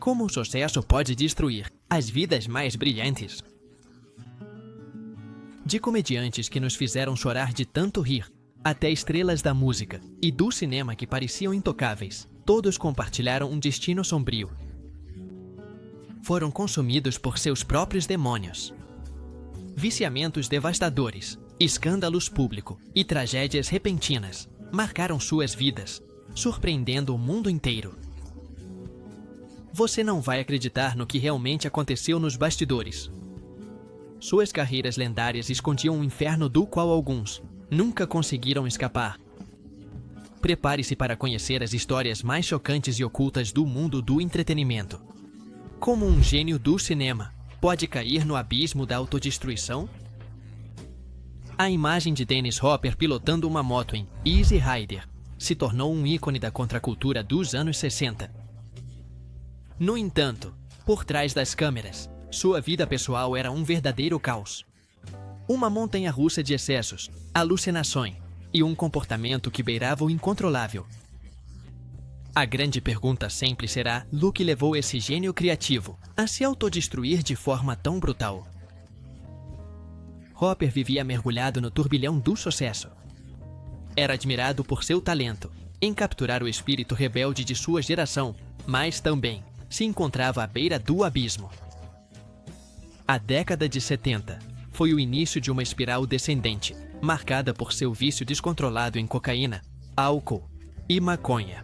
Como o sucesso pode destruir as vidas mais brilhantes? De comediantes que nos fizeram chorar de tanto rir, até estrelas da música e do cinema que pareciam intocáveis, todos compartilharam um destino sombrio. Foram consumidos por seus próprios demônios. Viciamentos devastadores, escândalos públicos e tragédias repentinas marcaram suas vidas, surpreendendo o mundo inteiro. Você não vai acreditar no que realmente aconteceu nos bastidores. Suas carreiras lendárias escondiam um inferno do qual alguns nunca conseguiram escapar. Prepare-se para conhecer as histórias mais chocantes e ocultas do mundo do entretenimento. Como um gênio do cinema pode cair no abismo da autodestruição? A imagem de Dennis Hopper pilotando uma moto em Easy Rider se tornou um ícone da contracultura dos anos 60. No entanto, por trás das câmeras, sua vida pessoal era um verdadeiro caos. Uma montanha-russa de excessos, alucinações e um comportamento que beirava o incontrolável. A grande pergunta sempre será o que levou esse gênio criativo a se autodestruir de forma tão brutal. Hopper vivia mergulhado no turbilhão do sucesso. Era admirado por seu talento em capturar o espírito rebelde de sua geração, mas também se encontrava à beira do abismo. A década de 70 foi o início de uma espiral descendente, marcada por seu vício descontrolado em cocaína, álcool e maconha.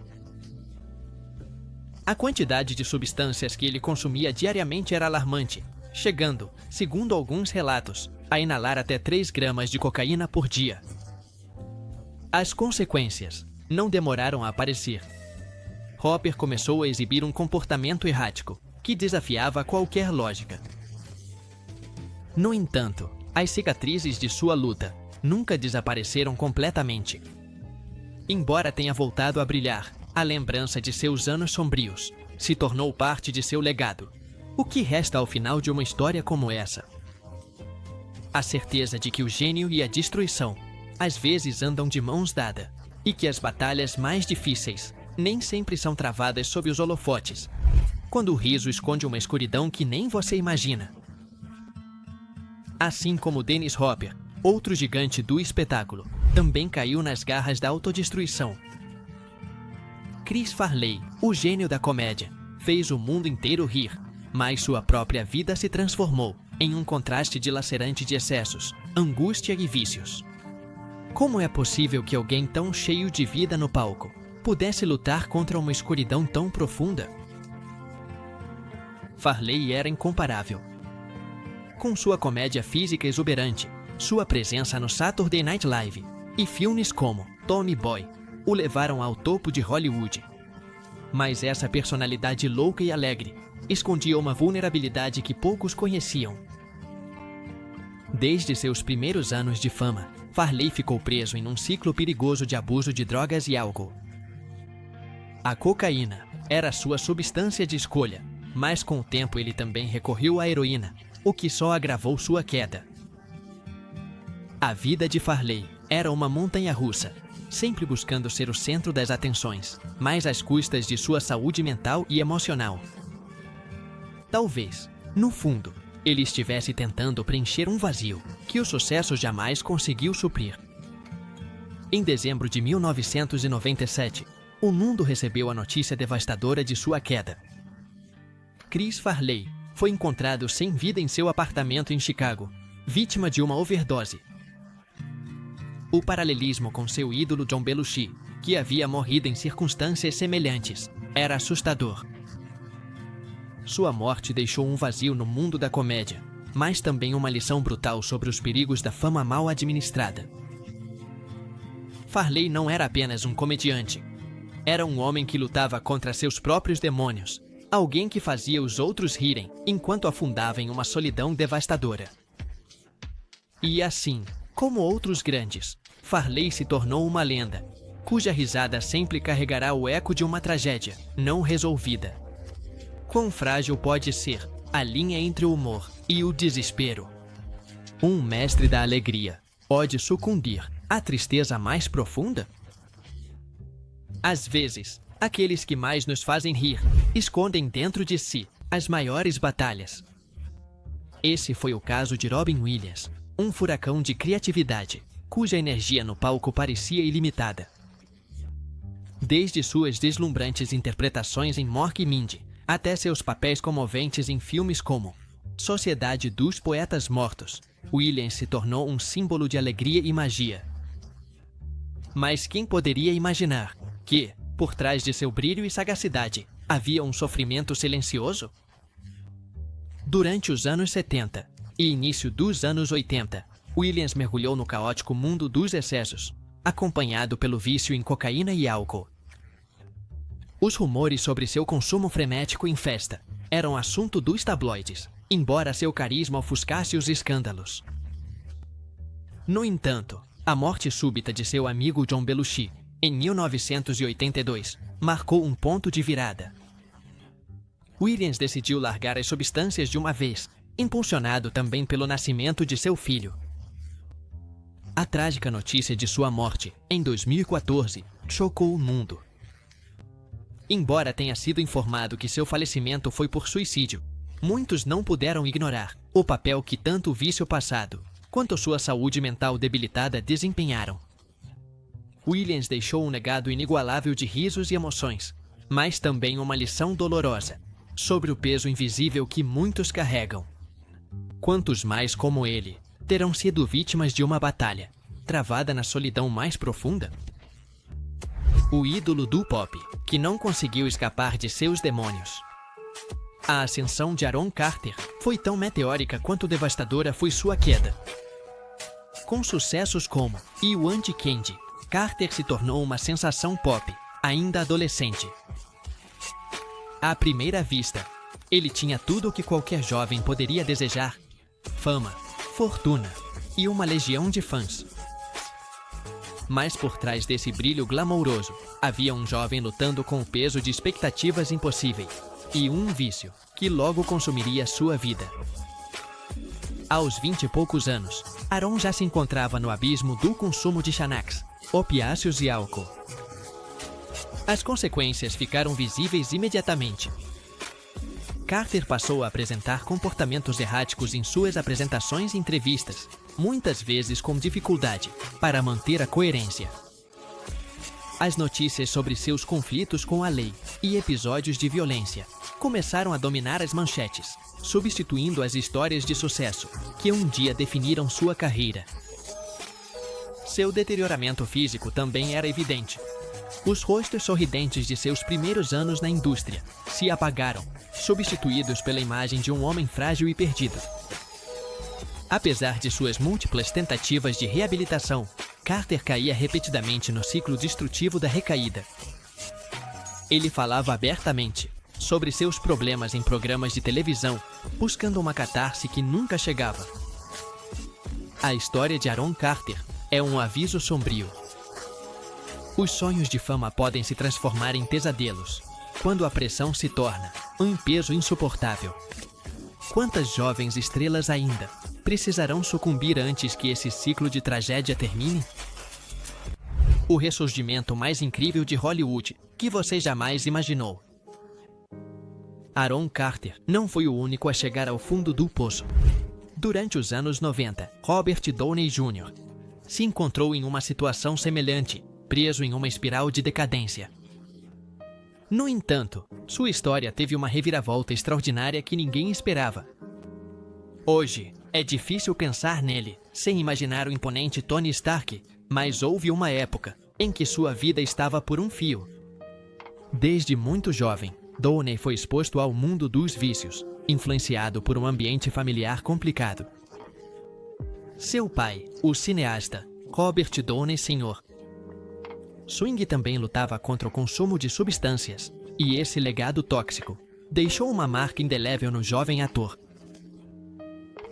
A quantidade de substâncias que ele consumia diariamente era alarmante, chegando, segundo alguns relatos, a inalar até 3 gramas de cocaína por dia. As consequências não demoraram a aparecer. Hopper começou a exibir um comportamento errático que desafiava qualquer lógica. No entanto, as cicatrizes de sua luta nunca desapareceram completamente. Embora tenha voltado a brilhar, a lembrança de seus anos sombrios se tornou parte de seu legado. O que resta ao final de uma história como essa? A certeza de que o gênio e a destruição às vezes andam de mãos dadas e que as batalhas mais difíceis nem sempre são travadas sob os holofotes, quando o riso esconde uma escuridão que nem você imagina. Assim como Dennis Hopper, outro gigante do espetáculo, também caiu nas garras da autodestruição. Chris Farley, o gênio da comédia, fez o mundo inteiro rir, mas sua própria vida se transformou em um contraste dilacerante de excessos, angústia e vícios. Como é possível que alguém tão cheio de vida no palco pudesse lutar contra uma escuridão tão profunda? Farley era incomparável. Com sua comédia física exuberante, sua presença no Saturday Night Live e filmes como Tommy Boy o levaram ao topo de Hollywood. Mas essa personalidade louca e alegre escondia uma vulnerabilidade que poucos conheciam. Desde seus primeiros anos de fama, Farley ficou preso em um ciclo perigoso de abuso de drogas e álcool. A cocaína era sua substância de escolha, mas com o tempo ele também recorreu à heroína, o que só agravou sua queda. A vida de Farley era uma montanha-russa, sempre buscando ser o centro das atenções, mas às custas de sua saúde mental e emocional. Talvez, no fundo, ele estivesse tentando preencher um vazio que o sucesso jamais conseguiu suprir. Em dezembro de 1997, o mundo recebeu a notícia devastadora de sua queda. Chris Farley foi encontrado sem vida em seu apartamento em Chicago, vítima de uma overdose. O paralelismo com seu ídolo John Belushi, que havia morrido em circunstâncias semelhantes, era assustador. Sua morte deixou um vazio no mundo da comédia, mas também uma lição brutal sobre os perigos da fama mal administrada. Farley não era apenas um comediante. Era um homem que lutava contra seus próprios demônios, alguém que fazia os outros rirem enquanto afundava em uma solidão devastadora. E assim, como outros grandes, Farley se tornou uma lenda, cuja risada sempre carregará o eco de uma tragédia não resolvida. Quão frágil pode ser a linha entre o humor e o desespero? Um mestre da alegria pode sucumbir à tristeza mais profunda? Às vezes, Aqueles que mais nos fazem rir escondem dentro de si as maiores batalhas. Esse foi o caso de Robin Williams, um furacão de criatividade, cuja energia no palco parecia ilimitada. Desde suas deslumbrantes interpretações em Mork e Mindy, até seus papéis comoventes em filmes como Sociedade dos Poetas Mortos, Williams se tornou um símbolo de alegria e magia. Mas quem poderia imaginar que, por trás de seu brilho e sagacidade, havia um sofrimento silencioso? Durante os anos 70 e início dos anos 80, Williams mergulhou no caótico mundo dos excessos, acompanhado pelo vício em cocaína e álcool. Os rumores sobre seu consumo frenético em festa eram assunto dos tabloides, embora seu carisma ofuscasse os escândalos. No entanto, a morte súbita de seu amigo John Belushi, em 1982, marcou um ponto de virada. Williams decidiu largar as substâncias de uma vez, impulsionado também pelo nascimento de seu filho. A trágica notícia de sua morte, em 2014, chocou o mundo. Embora tenha sido informado que seu falecimento foi por suicídio, muitos não puderam ignorar o papel que tanto o vício passado quanto sua saúde mental debilitada desempenharam. Williams deixou um legado inigualável de risos e emoções, mas também uma lição dolorosa sobre o peso invisível que muitos carregam. Quantos mais como ele terão sido vítimas de uma batalha travada na solidão mais profunda? O ídolo do pop, que não conseguiu escapar de seus demônios. A ascensão de Aaron Carter foi tão meteórica quanto devastadora foi sua queda. Com sucessos como You and Candy, Carter se tornou uma sensação pop, ainda adolescente. À primeira vista, ele tinha tudo o que qualquer jovem poderia desejar: fama, fortuna e uma legião de fãs. Mas por trás desse brilho glamouroso, havia um jovem lutando com o peso de expectativas impossíveis e um vício que logo consumiria sua vida. Aos 20 e poucos anos, Aaron já se encontrava no abismo do consumo de Xanax, opiáceos e álcool. As consequências ficaram visíveis imediatamente. Carter passou a apresentar comportamentos erráticos em suas apresentações e entrevistas, muitas vezes com dificuldade para manter a coerência. As notícias sobre seus conflitos com a lei e episódios de violência começaram a dominar as manchetes, substituindo as histórias de sucesso que um dia definiram sua carreira. Seu deterioramento físico também era evidente. Os rostos sorridentes de seus primeiros anos na indústria se apagaram, substituídos pela imagem de um homem frágil e perdido. Apesar de suas múltiplas tentativas de reabilitação, Carter caía repetidamente no ciclo destrutivo da recaída. Ele falava abertamente sobre seus problemas em programas de televisão, buscando uma catarse que nunca chegava. A história de Aaron Carter é um aviso sombrio. Os sonhos de fama podem se transformar em pesadelos quando a pressão se torna um peso insuportável. Quantas jovens estrelas ainda precisarão sucumbir antes que esse ciclo de tragédia termine? O ressurgimento mais incrível de Hollywood que você jamais imaginou. Aaron Carter não foi o único a chegar ao fundo do poço. Durante os anos 90, Robert Downey Jr. se encontrou em uma situação semelhante, preso em uma espiral de decadência. No entanto, sua história teve uma reviravolta extraordinária que ninguém esperava. Hoje, é difícil pensar nele sem imaginar o imponente Tony Stark, mas houve uma época em que sua vida estava por um fio. Desde muito jovem, Downey foi exposto ao mundo dos vícios, influenciado por um ambiente familiar complicado. Seu pai, o cineasta Robert Downey Sr. Swing também lutava contra o consumo de substâncias, e esse legado tóxico deixou uma marca indelével no jovem ator.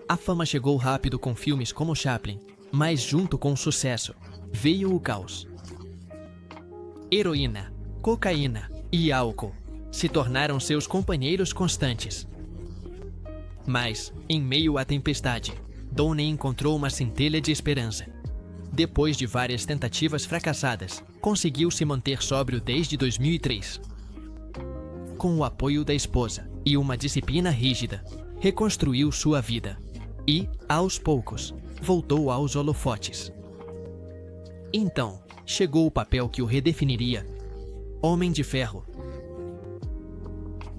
A fama chegou rápido com filmes como Chaplin, mas junto com o sucesso, veio o caos. Heroína, cocaína e álcool se tornaram seus companheiros constantes. Mas, em meio à tempestade, Downey encontrou uma centelha de esperança. Depois de várias tentativas fracassadas, conseguiu se manter sóbrio desde 2003. Com o apoio da esposa e uma disciplina rígida, reconstruiu sua vida e, aos poucos, voltou aos holofotes. Então, chegou o papel que o redefiniria: Homem de Ferro.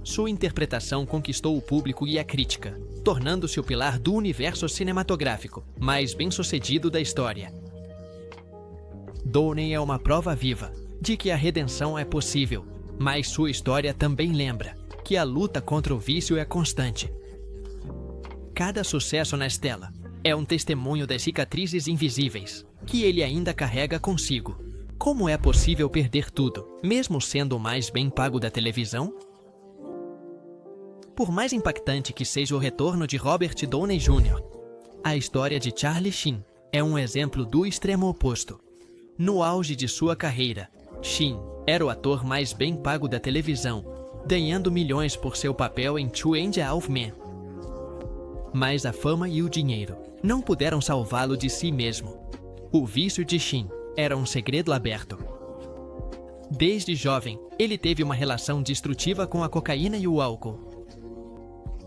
Sua interpretação conquistou o público e a crítica, tornando-se o pilar do universo cinematográfico mais bem-sucedido da história. Downey é uma prova viva de que a redenção é possível, mas sua história também lembra que a luta contra o vício é constante. Cada sucesso na Estela é um testemunho das cicatrizes invisíveis que ele ainda carrega consigo. Como é possível perder tudo, mesmo sendo o mais bem pago da televisão? Por mais impactante que seja o retorno de Robert Downey Jr., a história de Charlie Sheen é um exemplo do extremo oposto. No auge de sua carreira, Sheen era o ator mais bem pago da televisão, ganhando milhões por seu papel em Two and a Half Men. Mas a fama e o dinheiro não puderam salvá-lo de si mesmo. O vício de Sheen era um segredo aberto. Desde jovem, ele teve uma relação destrutiva com a cocaína e o álcool.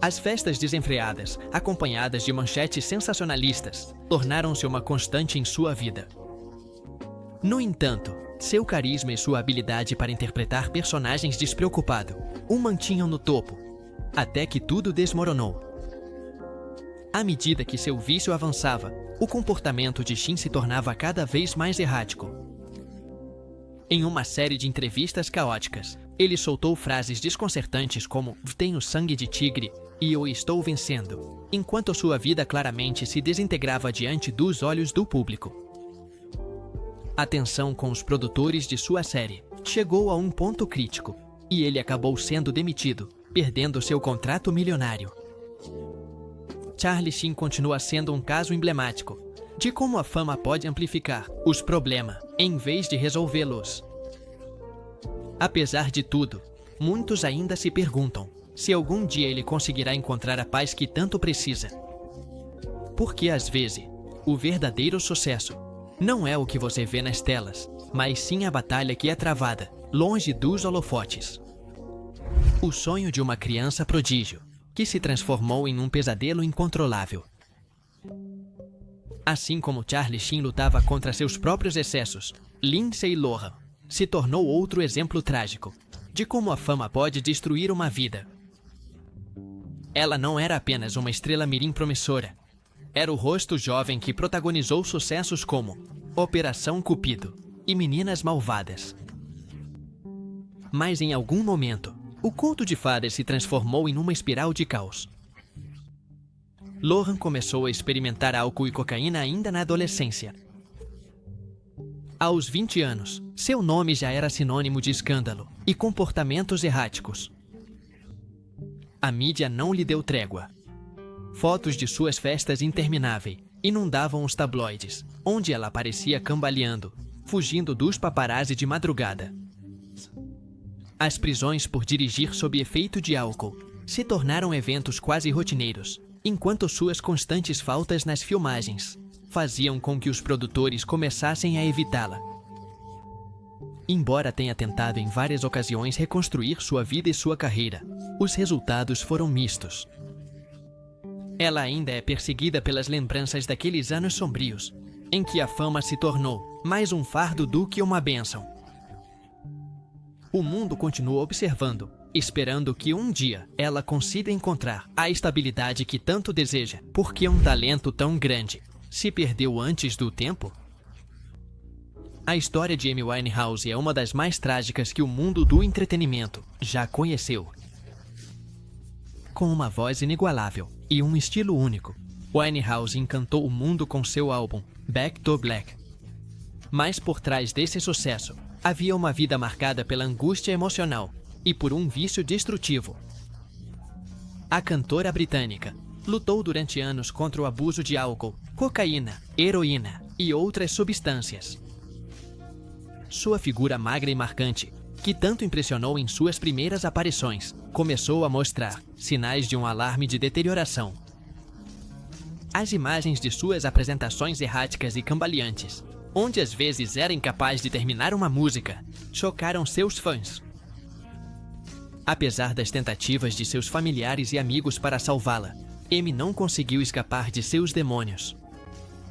As festas desenfreadas, acompanhadas de manchetes sensacionalistas, tornaram-se uma constante em sua vida. No entanto, seu carisma e sua habilidade para interpretar personagens despreocupado o mantinham no topo, até que tudo desmoronou. À medida que seu vício avançava, o comportamento de Sheen se tornava cada vez mais errático. Em uma série de entrevistas caóticas, ele soltou frases desconcertantes como "tenho sangue de tigre" e "eu estou vencendo", enquanto sua vida claramente se desintegrava diante dos olhos do público. A tensão com os produtores de sua série chegou a um ponto crítico, e ele acabou sendo demitido, perdendo seu contrato milionário. Charlie Sheen continua sendo um caso emblemático de como a fama pode amplificar os problemas em vez de resolvê-los. Apesar de tudo, muitos ainda se perguntam se algum dia ele conseguirá encontrar a paz que tanto precisa. Porque às vezes, o verdadeiro sucesso não é o que você vê nas telas, mas sim a batalha que é travada, longe dos holofotes. O sonho de uma criança prodígio, que se transformou em um pesadelo incontrolável. Assim como Charlie Sheen lutava contra seus próprios excessos, Lindsay Lohan se tornou outro exemplo trágico de como a fama pode destruir uma vida. Ela não era apenas uma estrela mirim promissora. Era o rosto jovem que protagonizou sucessos como Operação Cupido e Meninas Malvadas. Mas em algum momento, o conto de fadas se transformou em uma espiral de caos. Lohan começou a experimentar álcool e cocaína ainda na adolescência. Aos 20 anos, seu nome já era sinônimo de escândalo e comportamentos erráticos. A mídia não lhe deu trégua. Fotos de suas festas intermináveis inundavam os tabloides, onde ela aparecia cambaleando, fugindo dos paparazzi de madrugada. As prisões por dirigir sob efeito de álcool se tornaram eventos quase rotineiros, enquanto suas constantes faltas nas filmagens faziam com que os produtores começassem a evitá-la. Embora tenha tentado em várias ocasiões reconstruir sua vida e sua carreira, os resultados foram mistos. Ela ainda é perseguida pelas lembranças daqueles anos sombrios, em que a fama se tornou mais um fardo do que uma bênção. O mundo continua observando, esperando que um dia ela consiga encontrar a estabilidade que tanto deseja, porque um talento tão grande se perdeu antes do tempo? A história de Amy Winehouse é uma das mais trágicas que o mundo do entretenimento já conheceu. Com uma voz inigualável e um estilo único, Winehouse encantou o mundo com seu álbum Back to Black. Mas por trás desse sucesso, havia uma vida marcada pela angústia emocional e por um vício destrutivo. A cantora britânica lutou durante anos contra o abuso de álcool, cocaína, heroína e outras substâncias. Sua figura magra e marcante, que tanto impressionou em suas primeiras aparições, começou a mostrar sinais de um alarme de deterioração. As imagens de suas apresentações erráticas e cambaleantes onde às vezes era incapaz de terminar uma música, chocaram seus fãs. Apesar das tentativas de seus familiares e amigos para salvá-la, Amy não conseguiu escapar de seus demônios.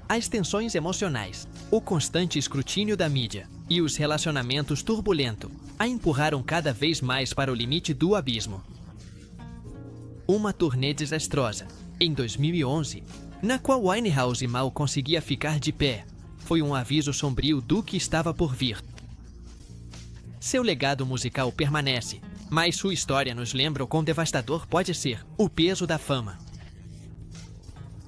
As tensões emocionais, o constante escrutínio da mídia e os relacionamentos turbulentos a empurraram cada vez mais para o limite do abismo. Uma turnê desastrosa, em 2011, na qual Winehouse mal conseguia ficar de pé, foi um aviso sombrio do que estava por vir. Seu legado musical permanece, mas sua história nos lembra o quão devastador pode ser o peso da fama.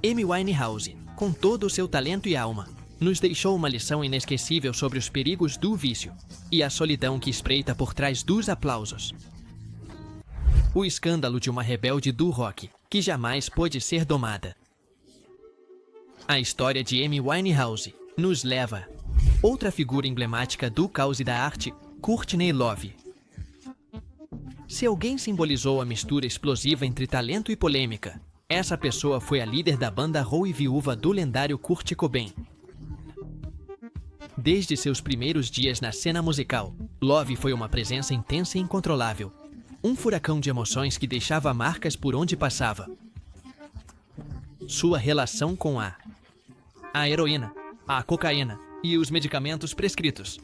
Amy Winehouse, com todo o seu talento e alma, nos deixou uma lição inesquecível sobre os perigos do vício e a solidão que espreita por trás dos aplausos. O escândalo de uma rebelde do rock que jamais pôde ser domada. A história de Amy Winehouse nos leva a outra figura emblemática do caos e da arte, Courtney Love. Se alguém simbolizou a mistura explosiva entre talento e polêmica, essa pessoa foi a líder da banda Hole e viúva do lendário Kurt Cobain. Desde seus primeiros dias na cena musical, Love foi uma presença intensa e incontrolável. Um furacão de emoções que deixava marcas por onde passava. Sua relação com a heroína, a cocaína e os medicamentos prescritos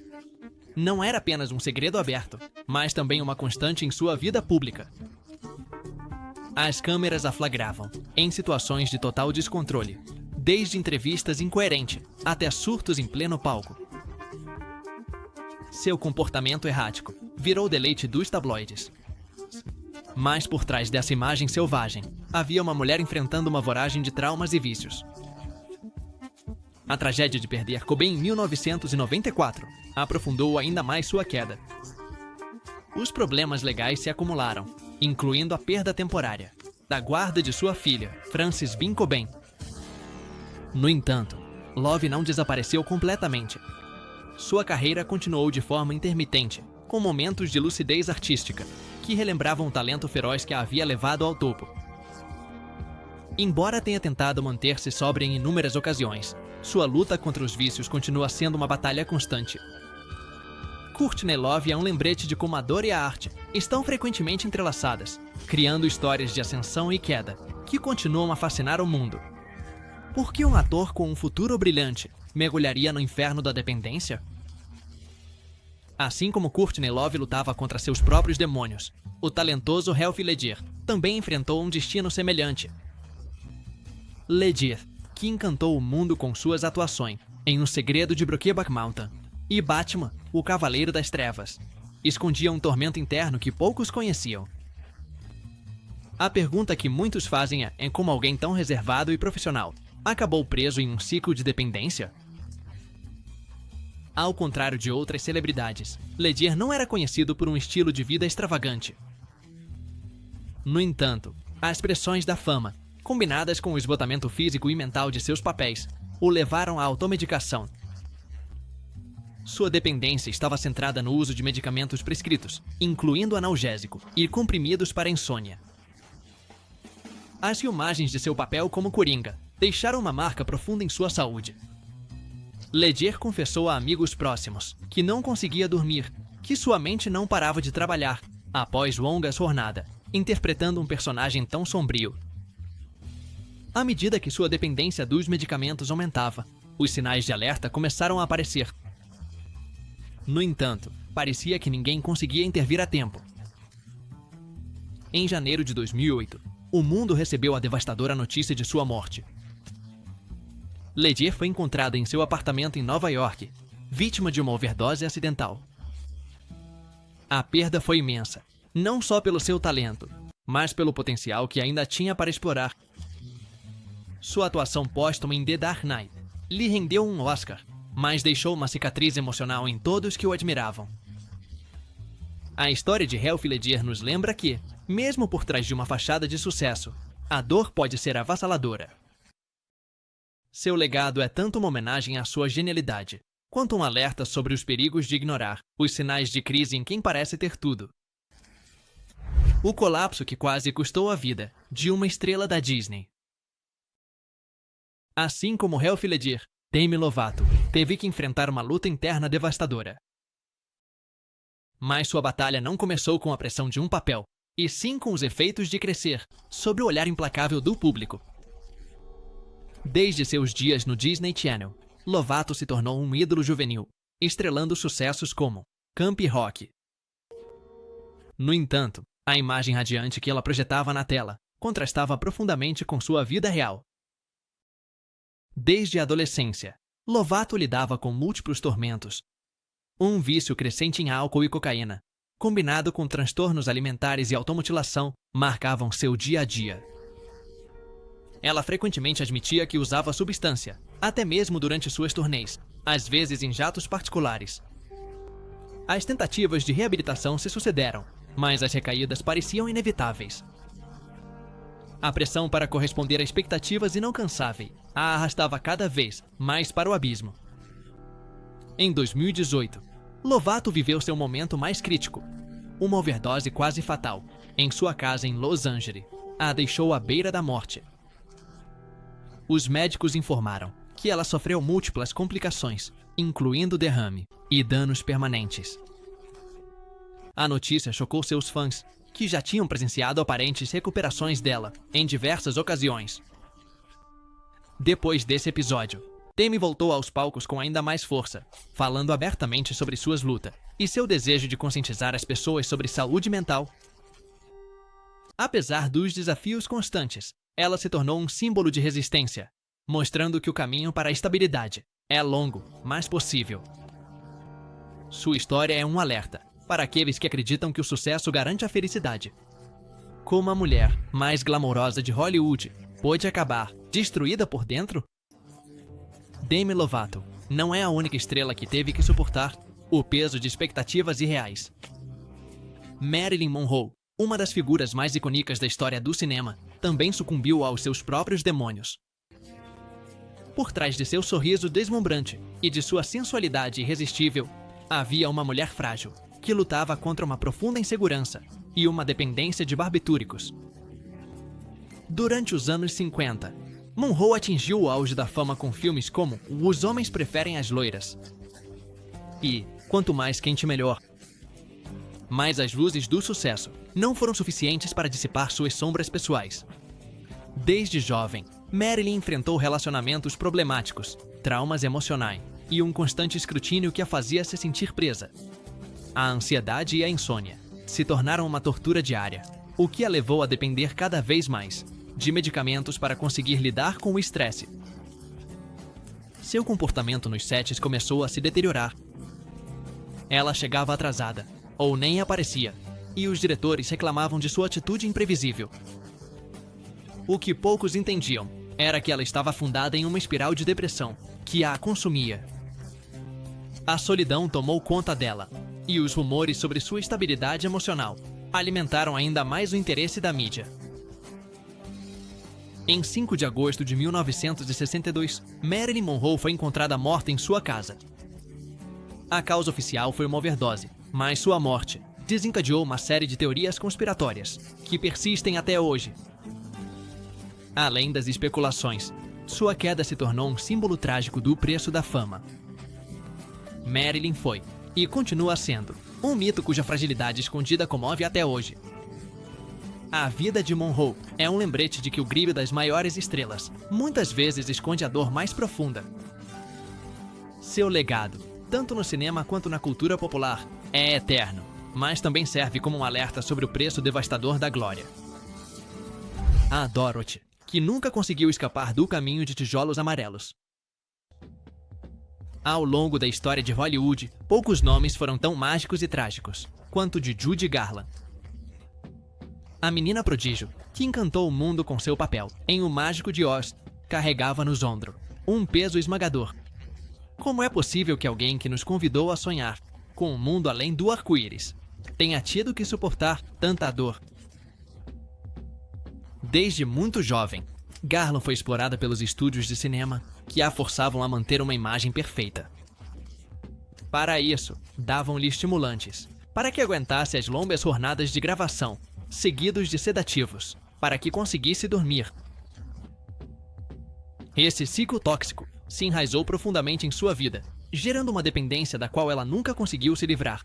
não era apenas um segredo aberto, mas também uma constante em sua vida pública. As câmeras a flagravam, em situações de total descontrole, desde entrevistas incoerentes até surtos em pleno palco. Seu comportamento errático virou deleite dos tabloides. Mas por trás dessa imagem selvagem, havia uma mulher enfrentando uma voragem de traumas e vícios. A tragédia de perder Cobain em 1994 aprofundou ainda mais sua queda. Os problemas legais se acumularam, incluindo a perda temporária da guarda de sua filha, Frances Bean Cobain. No entanto, Love não desapareceu completamente. Sua carreira continuou de forma intermitente, com momentos de lucidez artística, que relembravam o talento feroz que a havia levado ao topo. Embora tenha tentado manter-se sóbria em inúmeras ocasiões, sua luta contra os vícios continua sendo uma batalha constante. Courtney Love é um lembrete de como a dor e a arte estão frequentemente entrelaçadas, criando histórias de ascensão e queda que continuam a fascinar o mundo. Por que um ator com um futuro brilhante mergulharia no inferno da dependência? Assim como Courtney Love lutava contra seus próprios demônios, o talentoso Heath Ledger também enfrentou um destino semelhante. Ledger, que encantou o mundo com suas atuações em O Segredo de Brokeback Mountain e Batman, o Cavaleiro das Trevas, escondia um tormento interno que poucos conheciam. A pergunta que muitos fazem é como alguém tão reservado e profissional acabou preso em um ciclo de dependência? Ao contrário de outras celebridades, Ledger não era conhecido por um estilo de vida extravagante. No entanto, as pressões da fama, combinadas com o esgotamento físico e mental de seus papéis, o levaram à automedicação. Sua dependência estava centrada no uso de medicamentos prescritos, incluindo analgésico e comprimidos para insônia. As filmagens de seu papel como Coringa deixaram uma marca profunda em sua saúde. Ledger confessou a amigos próximos que não conseguia dormir, que sua mente não parava de trabalhar após longas jornadas, interpretando um personagem tão sombrio. À medida que sua dependência dos medicamentos aumentava, os sinais de alerta começaram a aparecer. No entanto, parecia que ninguém conseguia intervir a tempo. Em janeiro de 2008, o mundo recebeu a devastadora notícia de sua morte. Ledger foi encontrado em seu apartamento em Nova York, vítima de uma overdose acidental. A perda foi imensa, não só pelo seu talento, mas pelo potencial que ainda tinha para explorar. Sua atuação póstuma em The Dark Knight lhe rendeu um Oscar, mas deixou uma cicatriz emocional em todos que o admiravam. A história de Heath Ledger nos lembra que, mesmo por trás de uma fachada de sucesso, a dor pode ser avassaladora. Seu legado é tanto uma homenagem à sua genialidade, quanto um alerta sobre os perigos de ignorar os sinais de crise em quem parece ter tudo. O colapso que quase custou a vida de uma estrela da Disney. Assim como Heath Ledger, Demi Lovato teve que enfrentar uma luta interna devastadora. Mas sua batalha não começou com a pressão de um papel, e sim com os efeitos de crescer, sob o olhar implacável do público. Desde seus dias no Disney Channel, Lovato se tornou um ídolo juvenil, estrelando sucessos como Camp Rock. No entanto, a imagem radiante que ela projetava na tela contrastava profundamente com sua vida real. Desde a adolescência, Lovato lidava com múltiplos tormentos. Um vício crescente em álcool e cocaína, combinado com transtornos alimentares e automutilação, marcavam seu dia a dia. Ela frequentemente admitia que usava a substância, até mesmo durante suas turnês, às vezes em jatos particulares. As tentativas de reabilitação se sucederam, mas as recaídas pareciam inevitáveis. A pressão para corresponder a expectativas inalcançáveis a arrastava cada vez mais para o abismo. Em 2018, Lovato viveu seu momento mais crítico. Uma overdose quase fatal, em sua casa em Los Angeles, a deixou à beira da morte. Os médicos informaram que ela sofreu múltiplas complicações, incluindo derrame e danos permanentes. A notícia chocou seus fãs, que já tinham presenciado aparentes recuperações dela em diversas ocasiões. Depois desse episódio, Demi voltou aos palcos com ainda mais força, falando abertamente sobre suas lutas e seu desejo de conscientizar as pessoas sobre saúde mental. Apesar dos desafios constantes, ela se tornou um símbolo de resistência, mostrando que o caminho para a estabilidade é longo, mas possível. Sua história é um alerta para aqueles que acreditam que o sucesso garante a felicidade. Como a mulher mais glamourosa de Hollywood pôde acabar destruída por dentro? Demi Lovato não é a única estrela que teve que suportar o peso de expectativas irreais. Marilyn Monroe, uma das figuras mais icônicas da história do cinema, também sucumbiu aos seus próprios demônios. Por trás de seu sorriso deslumbrante e de sua sensualidade irresistível, havia uma mulher frágil, que lutava contra uma profunda insegurança e uma dependência de barbitúricos. Durante os anos 50, Monroe atingiu o auge da fama com filmes como Os Homens Preferem as Loiras e Quanto Mais Quente Melhor. Mas as luzes do sucesso não foram suficientes para dissipar suas sombras pessoais. Desde jovem, Marilyn enfrentou relacionamentos problemáticos, traumas emocionais e um constante escrutínio que a fazia se sentir presa. A ansiedade e a insônia se tornaram uma tortura diária, o que a levou a depender cada vez mais de medicamentos para conseguir lidar com o estresse. Seu comportamento nos sets começou a se deteriorar. Ela chegava atrasada, ou nem aparecia, e os diretores reclamavam de sua atitude imprevisível. O que poucos entendiam era que ela estava afundada em uma espiral de depressão que a consumia. A solidão tomou conta dela, e os rumores sobre sua estabilidade emocional alimentaram ainda mais o interesse da mídia. Em 5 de agosto de 1962, Marilyn Monroe foi encontrada morta em sua casa. A causa oficial foi uma overdose, mas sua morte desencadeou uma série de teorias conspiratórias, que persistem até hoje. Além das especulações, sua queda se tornou um símbolo trágico do preço da fama. Marilyn foi, e continua sendo, um mito cuja fragilidade escondida comove até hoje. A vida de Monroe é um lembrete de que o brilho das maiores estrelas muitas vezes esconde a dor mais profunda. Seu legado, tanto no cinema quanto na cultura popular, é eterno, mas também serve como um alerta sobre o preço devastador da glória. A Dorothy, que nunca conseguiu escapar do caminho de tijolos amarelos. Ao longo da história de Hollywood, poucos nomes foram tão mágicos e trágicos quanto o de Judy Garland. A menina prodígio, que encantou o mundo com seu papel em O Mágico de Oz, carregava nos ombros um peso esmagador. Como é possível que alguém que nos convidou a sonhar com um mundo além do arco-íris tenha tido que suportar tanta dor? Desde muito jovem, Garland foi explorada pelos estúdios de cinema que a forçavam a manter uma imagem perfeita. Para isso, davam-lhe estimulantes, para que aguentasse as longas jornadas de gravação, seguidos de sedativos, para que conseguisse dormir. Esse ciclo tóxico se enraizou profundamente em sua vida, gerando uma dependência da qual ela nunca conseguiu se livrar.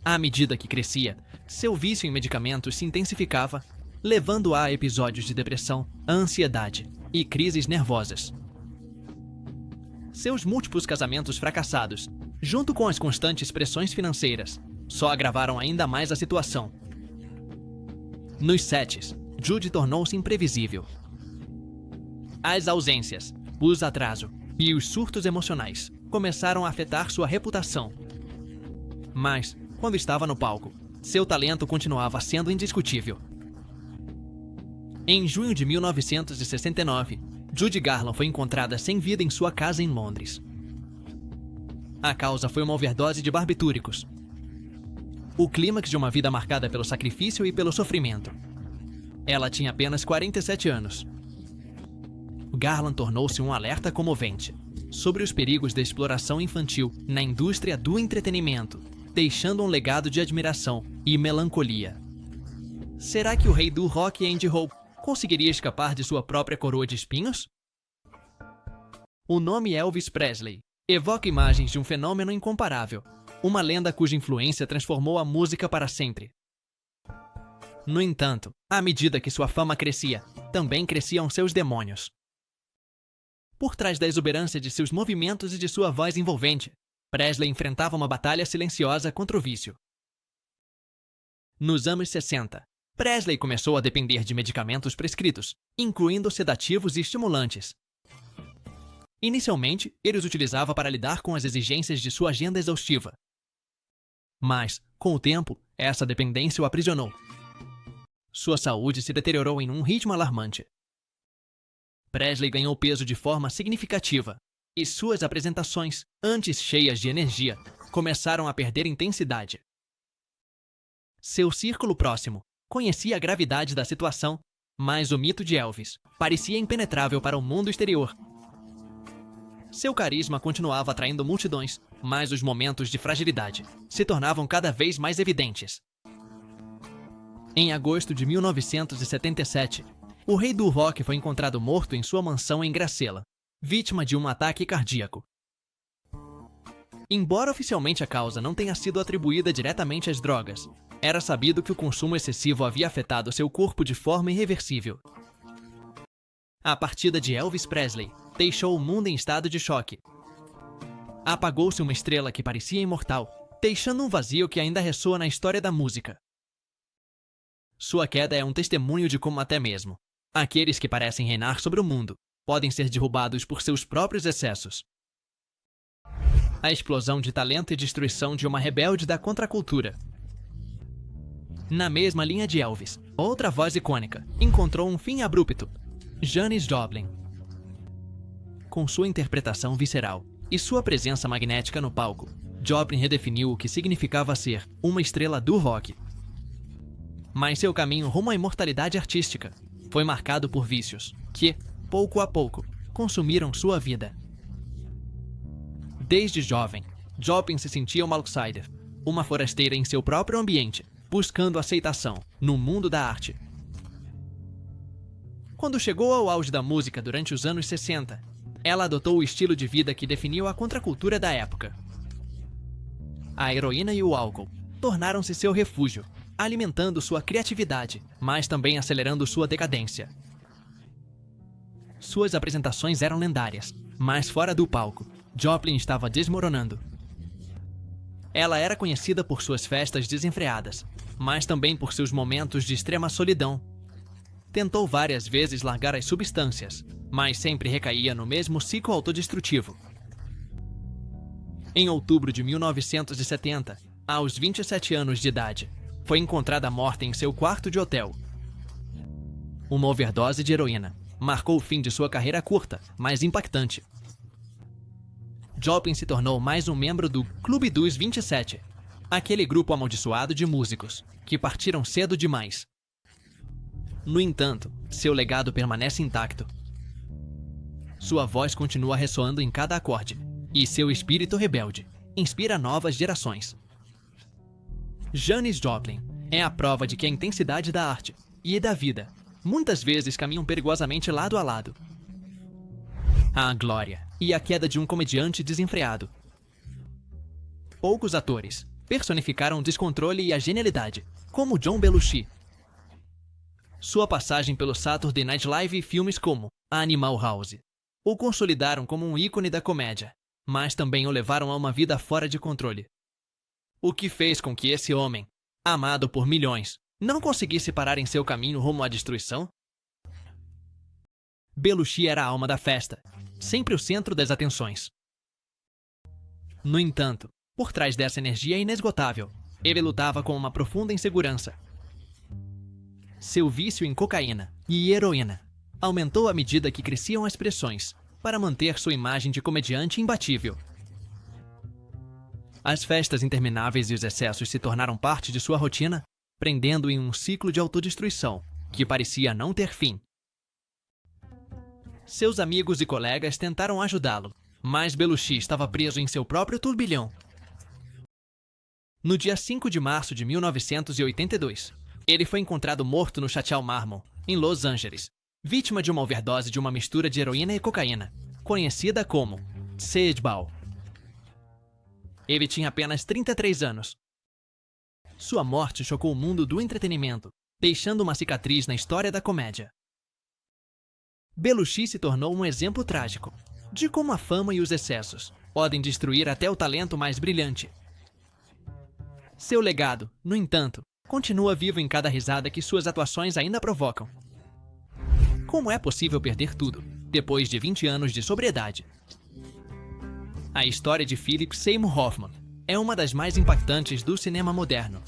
À medida que crescia, seu vício em medicamentos se intensificava, levando-a a episódios de depressão, ansiedade e crises nervosas. Seus múltiplos casamentos fracassados, junto com as constantes pressões financeiras, só agravaram ainda mais a situação. Nos sets, Judy tornou-se imprevisível. As ausências, os atrasos e os surtos emocionais começaram a afetar sua reputação. Mas, quando estava no palco, seu talento continuava sendo indiscutível. Em junho de 1969, Judy Garland foi encontrada sem vida em sua casa em Londres. A causa foi uma overdose de barbitúricos. O clímax de uma vida marcada pelo sacrifício e pelo sofrimento. Ela tinha apenas 47 anos. Garland tornou-se um alerta comovente sobre os perigos da exploração infantil na indústria do entretenimento, deixando um legado de admiração e melancolia. Será que o rei do rock, Andy Hope, conseguiria escapar de sua própria coroa de espinhos? O nome Elvis Presley evoca imagens de um fenômeno incomparável, uma lenda cuja influência transformou a música para sempre. No entanto, à medida que sua fama crescia, também cresciam seus demônios. Por trás da exuberância de seus movimentos e de sua voz envolvente, Presley enfrentava uma batalha silenciosa contra o vício. Nos anos 60, Presley começou a depender de medicamentos prescritos, incluindo sedativos e estimulantes. Inicialmente, ele os utilizava para lidar com as exigências de sua agenda exaustiva. Mas, com o tempo, essa dependência o aprisionou. Sua saúde se deteriorou em um ritmo alarmante. Presley ganhou peso de forma significativa, e suas apresentações, antes cheias de energia, começaram a perder intensidade. Seu círculo próximo conhecia a gravidade da situação, mas o mito de Elvis parecia impenetrável para o mundo exterior. Seu carisma continuava atraindo multidões, mas os momentos de fragilidade se tornavam cada vez mais evidentes. Em agosto de 1977, o rei do rock foi encontrado morto em sua mansão em Gracela, vítima de um ataque cardíaco. Embora oficialmente a causa não tenha sido atribuída diretamente às drogas, era sabido que o consumo excessivo havia afetado seu corpo de forma irreversível. A partida de Elvis Presley deixou o mundo em estado de choque. Apagou-se uma estrela que parecia imortal, deixando um vazio que ainda ressoa na história da música. Sua queda é um testemunho de como até mesmo aqueles que parecem reinar sobre o mundo podem ser derrubados por seus próprios excessos. A explosão de talento e destruição de uma rebelde da contracultura. Na mesma linha de Elvis, outra voz icônica encontrou um fim abrupto: Janis Joplin. Com sua interpretação visceral e sua presença magnética no palco, Joplin redefiniu o que significava ser uma estrela do rock. Mas seu caminho rumo à imortalidade artística foi marcado por vícios que, pouco a pouco, consumiram sua vida. Desde jovem, Joplin se sentia uma outsider, uma forasteira em seu próprio ambiente, buscando aceitação no mundo da arte. Quando chegou ao auge da música durante os anos 60, ela adotou o estilo de vida que definiu a contracultura da época. A heroína e o álcool tornaram-se seu refúgio, alimentando sua criatividade, mas também acelerando sua decadência. Suas apresentações eram lendárias, mas fora do palco, Joplin estava desmoronando. Ela era conhecida por suas festas desenfreadas, mas também por seus momentos de extrema solidão. Tentou várias vezes largar as substâncias, mas sempre recaía no mesmo ciclo autodestrutivo. Em outubro de 1970, aos 27 anos de idade, foi encontrada morta em seu quarto de hotel. Uma overdose de heroína marcou o fim de sua carreira curta, mas impactante. Joplin se tornou mais um membro do Clube dos 27, aquele grupo amaldiçoado de músicos que partiram cedo demais. No entanto, seu legado permanece intacto. Sua voz continua ressoando em cada acorde, e seu espírito rebelde inspira novas gerações. Janis Joplin é a prova de que a intensidade da arte e da vida muitas vezes caminham perigosamente lado a lado. a glória e a queda de um comediante desenfreado. Poucos atores personificaram o descontrole e a genialidade, como John Belushi. Sua passagem pelo Saturday Night Live e filmes como Animal House o consolidaram como um ícone da comédia, mas também o levaram a uma vida fora de controle. O que fez com que esse homem, amado por milhões, não conseguisse parar em seu caminho rumo à destruição? Belushi era a alma da festa, sempre o centro das atenções. No entanto, por trás dessa energia inesgotável, ele lutava com uma profunda insegurança. Seu vício em cocaína e heroína aumentou à medida que cresciam as pressões para manter sua imagem de comediante imbatível. As festas intermináveis e os excessos se tornaram parte de sua rotina, prendendo-o em um ciclo de autodestruição que parecia não ter fim. Seus amigos e colegas tentaram ajudá-lo, mas Belushi estava preso em seu próprio turbilhão. No dia 5 de março de 1982, ele foi encontrado morto no Chateau Marmont, em Los Angeles, vítima de uma overdose de uma mistura de heroína e cocaína, conhecida como Sedbal. Ele tinha apenas 33 anos. Sua morte chocou o mundo do entretenimento, deixando uma cicatriz na história da comédia. Belushi se tornou um exemplo trágico de como a fama e os excessos podem destruir até o talento mais brilhante. Seu legado, no entanto, continua vivo em cada risada que suas atuações ainda provocam. Como é possível perder tudo, depois de 20 anos de sobriedade? A história de Philip Seymour Hoffman é uma das mais impactantes do cinema moderno.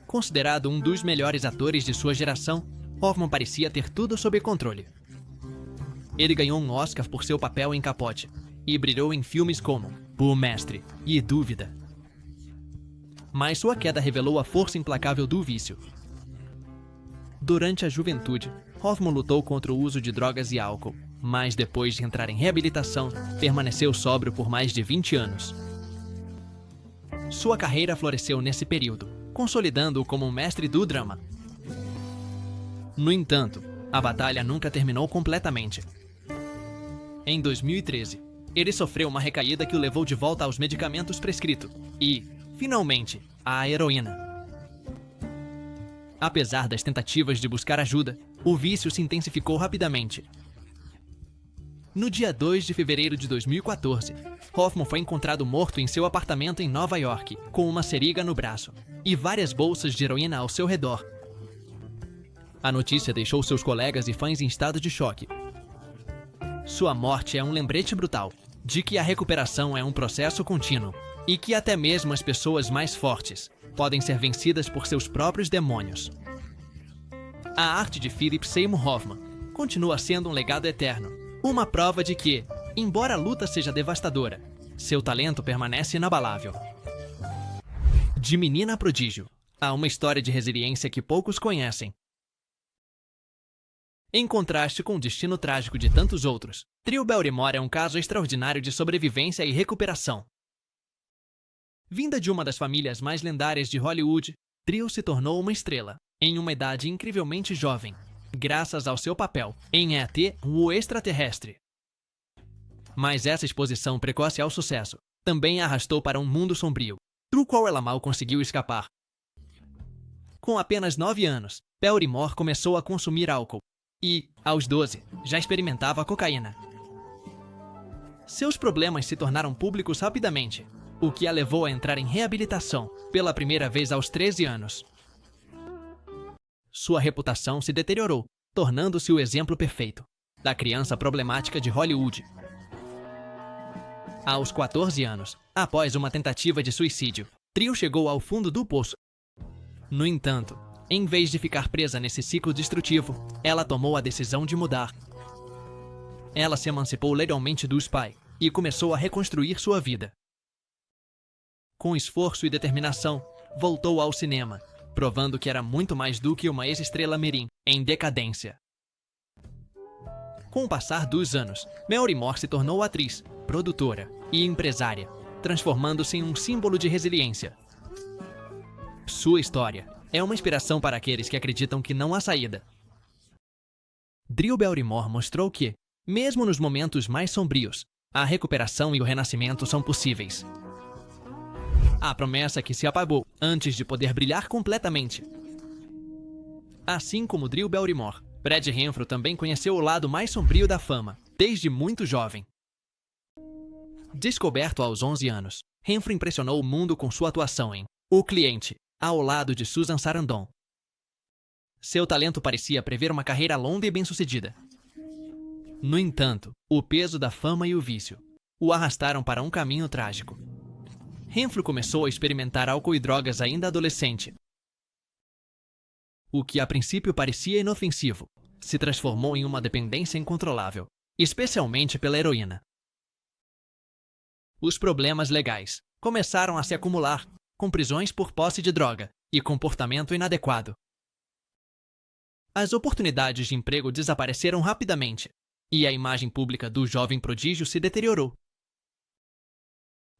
Considerado um dos melhores atores de sua geração, Hoffman parecia ter tudo sob controle. Ele ganhou um Oscar por seu papel em Capote e brilhou em filmes como O Mestre e Dúvida. Mas sua queda revelou a força implacável do vício. Durante a juventude, Hoffman lutou contra o uso de drogas e álcool, mas depois de entrar em reabilitação, permaneceu sóbrio por mais de 20 anos. Sua carreira floresceu nesse período, consolidando-o como um mestre do drama. No entanto, a batalha nunca terminou completamente. Em 2013, ele sofreu uma recaída que o levou de volta aos medicamentos prescritos e, finalmente, à heroína. Apesar das tentativas de buscar ajuda, o vício se intensificou rapidamente. No dia 2 de fevereiro de 2014, Hoffman foi encontrado morto em seu apartamento em Nova York, com uma seringa no braço e várias bolsas de heroína ao seu redor. A notícia deixou seus colegas e fãs em estado de choque. Sua morte é um lembrete brutal de que a recuperação é um processo contínuo e que até mesmo as pessoas mais fortes podem ser vencidas por seus próprios demônios. A arte de Philip Seymour Hoffman continua sendo um legado eterno, uma prova de que, embora a luta seja devastadora, seu talento permanece inabalável. De menina a prodígio, há uma história de resiliência que poucos conhecem. Em contraste com o destino trágico de tantos outros, Drew Barrymore é um caso extraordinário de sobrevivência e recuperação. Vinda de uma das famílias mais lendárias de Hollywood, Drew se tornou uma estrela, em uma idade incrivelmente jovem, graças ao seu papel em E.T. o Extraterrestre. Mas essa exposição precoce ao sucesso também a arrastou para um mundo sombrio, do qual ela mal conseguiu escapar. Com apenas 9 anos, Barrymore começou a consumir álcool e, aos 12, já experimentava cocaína. Seus problemas se tornaram públicos rapidamente, o que a levou a entrar em reabilitação pela primeira vez aos 13 anos. Sua reputação se deteriorou, tornando-se o exemplo perfeito da criança problemática de Hollywood. Aos 14 anos, após uma tentativa de suicídio, Drew chegou ao fundo do poço. No entanto, em vez de ficar presa nesse ciclo destrutivo, ela tomou a decisão de mudar. Ela se emancipou legalmente do pai e começou a reconstruir sua vida. Com esforço e determinação, voltou ao cinema, provando que era muito mais do que uma ex-estrela mirim em decadência. Com o passar dos anos, Barrymore se tornou atriz, produtora e empresária, transformando-se em um símbolo de resiliência. Sua história é uma inspiração para aqueles que acreditam que não há saída. Drew Barrymore mostrou que, Mesmo nos momentos mais sombrios, a recuperação e o renascimento são possíveis. A promessa que se apagou antes de poder brilhar completamente. Assim como Drew Barrymore, Fred Renfrew também conheceu o lado mais sombrio da fama, desde muito jovem. Descoberto aos 11 anos, Renfrew impressionou o mundo com sua atuação em O Cliente, ao lado de Susan Sarandon. Seu talento parecia prever uma carreira longa e bem-sucedida. No entanto, o peso da fama e o vício o arrastaram para um caminho trágico. Renfrew começou a experimentar álcool e drogas ainda adolescente. O que a princípio parecia inofensivo se transformou em uma dependência incontrolável, especialmente pela heroína. Os problemas legais começaram a se acumular, com prisões por posse de droga e comportamento inadequado. As oportunidades de emprego desapareceram rapidamente e a imagem pública do jovem prodígio se deteriorou.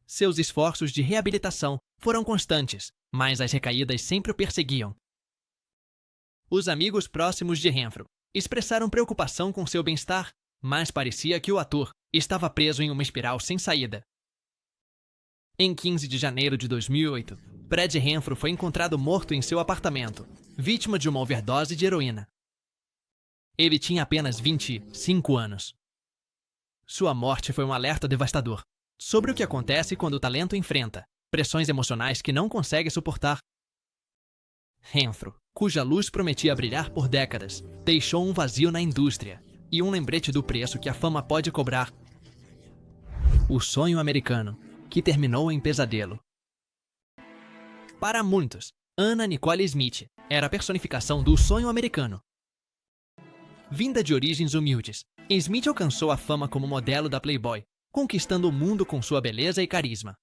Seus esforços de reabilitação foram constantes, mas as recaídas sempre o perseguiam. Os amigos próximos de Renfrew expressaram preocupação com seu bem-estar, mas parecia que o ator estava preso em uma espiral sem saída. Em 15 de janeiro de 2008, Fred Renfrew foi encontrado morto em seu apartamento, vítima de uma overdose de heroína. Ele tinha apenas 25 anos. Sua morte foi um alerta devastador sobre o que acontece quando o talento enfrenta pressões emocionais que não consegue suportar. Renfrew, cuja luz prometia brilhar por décadas, deixou um vazio na indústria e um lembrete do preço que a fama pode cobrar. O sonho americano, que terminou em pesadelo. Para muitos, Anna Nicole Smith era a personificação do sonho americano. Vinda de origens humildes, Smith alcançou a fama como modelo da Playboy, conquistando o mundo com sua beleza e carisma.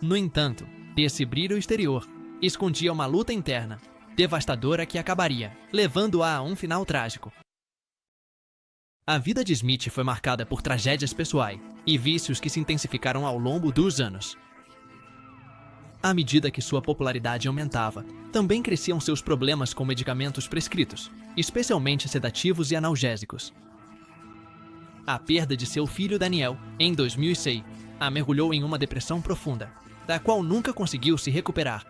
No entanto, esse brilho exterior escondia uma luta interna, devastadora que acabaria, levando-a a um final trágico. A vida de Smith foi marcada por tragédias pessoais e vícios que se intensificaram ao longo dos anos. À medida que sua popularidade aumentava, também cresciam seus problemas com medicamentos prescritos, especialmente sedativos e analgésicos. A perda de seu filho Daniel, em 2006, a mergulhou em uma depressão profunda, da qual nunca conseguiu se recuperar.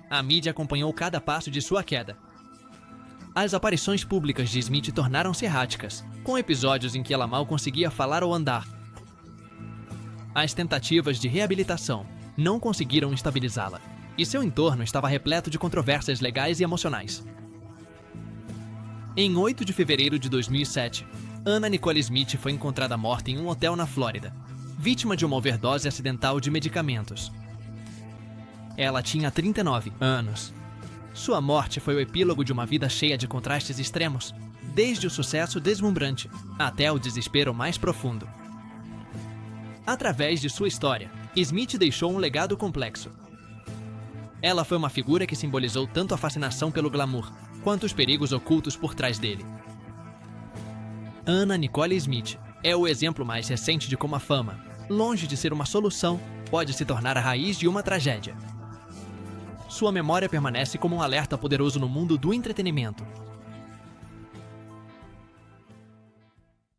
A mídia acompanhou cada passo de sua queda. As aparições públicas de Smith tornaram-se erráticas, com episódios em que ela mal conseguia falar ou andar. As tentativas de reabilitação não conseguiram estabilizá-la, e seu entorno estava repleto de controvérsias legais e emocionais. Em 8 de fevereiro de 2007, Anna Nicole Smith foi encontrada morta em um hotel na Flórida, vítima de uma overdose acidental de medicamentos. Ela tinha 39 anos. Sua morte foi o epílogo de uma vida cheia de contrastes extremos, desde o sucesso deslumbrante até o desespero mais profundo. Através de sua história, Smith deixou um legado complexo. Ela foi uma figura que simbolizou tanto a fascinação pelo glamour, quanto os perigos ocultos por trás dele. Anna Nicole Smith é o exemplo mais recente de como a fama, longe de ser uma solução, pode se tornar a raiz de uma tragédia. Sua memória permanece como um alerta poderoso no mundo do entretenimento,